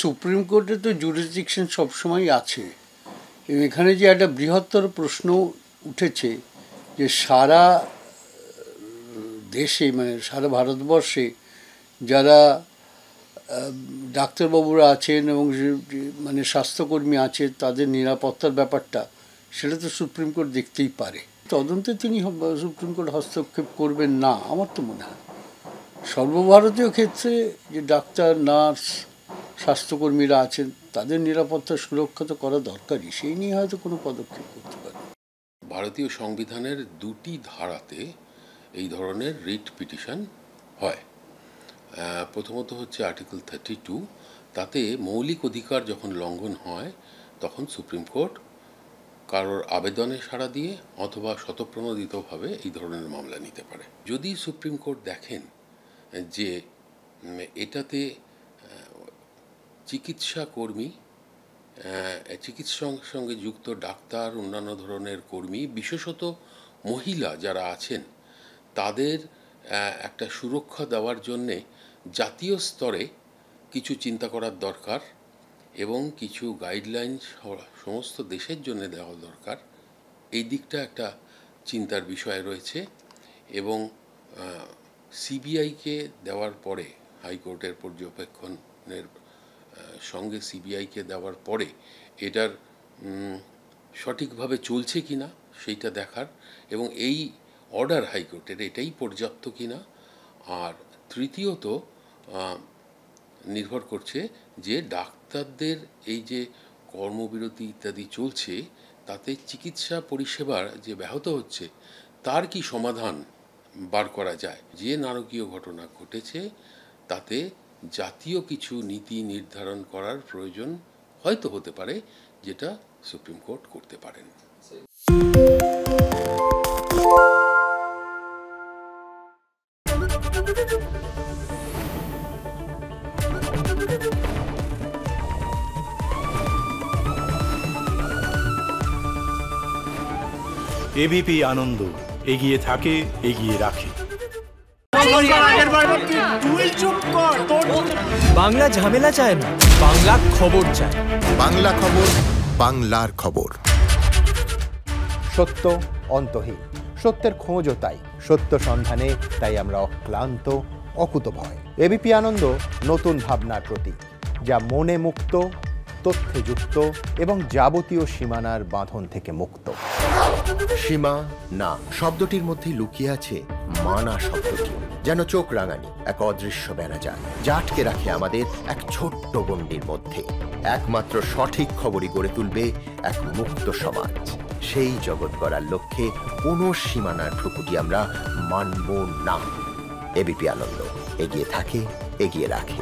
Supreme কোর্টে তো jurisdiction সবসময় আছে, এবং এখানে যে একটা বৃহত্তর প্রশ্ন উঠেছে যে সারা দেশে মানে সারা ভারতবর্ষে যারা ডাক্তারবাবুরা আছেন এবং মানে স্বাস্থ্যকর্মী আছে তাদের নিরাপত্তার ব্যাপারটা, সেটা তো সুপ্রিম কোর্ট দেখতেই পারে। তদন্তে তিনি সুপ্রিম কোর্ট হস্তক্ষেপ করবেন না আমার তো মনে হয়। সর্বভারতীয় ক্ষেত্রে যে ডাক্তার, নার্স, স্বাস্থ্যকর্মীরা আছেন তাদের নিরাপত্তা সুরক্ষা তো করা দরকারই, সেই নিয়ে হয়তো কোনো পদক্ষেপ করতে পারে। ভারতীয় সংবিধানের 2টি ধারাতে এই ধরনের রিট পিটিশন হয়। প্রথমত হচ্ছে আর্টিকেল 32, তাতে মৌলিক অধিকার যখন লঙ্ঘন হয় তখন সুপ্রিম কোর্ট কারোর আবেদনে সাড়া দিয়ে অথবা স্বতঃপ্রণোদিতভাবে এই ধরনের মামলা নিতে পারে। যদি সুপ্রিম কোর্ট দেখেন যে এটাতে চিকিৎসার সঙ্গে যুক্ত ডাক্তার, অন্যান্য ধরনের কর্মী, বিশেষত মহিলা যারা আছেন তাদের একটা সুরক্ষা দেওয়ার জন্যে জাতীয় স্তরে কিছু চিন্তা করার দরকার এবং কিছু গাইডলাইন সমস্ত দেশের জন্য দেওয়া দরকার, এই দিকটা একটা চিন্তার বিষয় রয়েছে। এবং সিবিআইকে দেওয়ার পরে, হাইকোর্টের পর্যবেক্ষণের সঙ্গে সিবিআইকে দেওয়ার পরে এটার সঠিকভাবে চলছে কিনা সেইটা দেখার, এবং এই অর্ডার হাইকোর্টের এটাই পর্যাপ্ত কিনা। আর তৃতীয়ত নির্ভর করছে যে ডাক্তারদের এই যে কর্মবিরতি ইত্যাদি চলছে তাতে চিকিৎসা পরিষেবার যে ব্যাহত হচ্ছে তার কি সমাধান বার করা যায়। যে নারকীয় ঘটনা ঘটেছে তাতে জাতীয় কিছু নীতি নির্ধারণ করার প্রয়োজন হয়তো হতে পারে, যেটা সুপ্রিম কোর্ট করতে পারেন। এবিপি আনন্দ, এগিয়ে থাকে, এগিয়ে রাখে। বাংলা ঝামেলা চায় না, বাংলা খবর চায়। বাংলা খবর, বাংলার খবর। সত্য অন্তহীন, সত্যের খোঁজও তাই, সত্য সন্ধানে তাই আমরা অক্লান্ত, অকুতভয়। এবিপি আনন্দ নতুন ভাবনার প্রতীক, যা মনে মুক্ত, তথ্যে যুক্ত এবং যাবতীয় সীমানার বাঁধন থেকে মুক্ত। সীমা না শব্দটির মধ্যে লুকিয়ে আছে মানা শব্দটি, যেন চোখ রাঙানি এক অদৃশ্য বেড়াজাল, যা আটকে রাখে আমাদের এক ছোট্ট গণ্ডির মধ্যে। একমাত্র সঠিক খবরই গড়ে তুলবে এক মুক্ত সমাজ। সেই জগৎ গড়ার লক্ষ্যে কোনো সীমানার ঠুকুটি আমরা মানব না। এবিপি আনন্দ, এগিয়ে থাকে, এগিয়ে রাখে।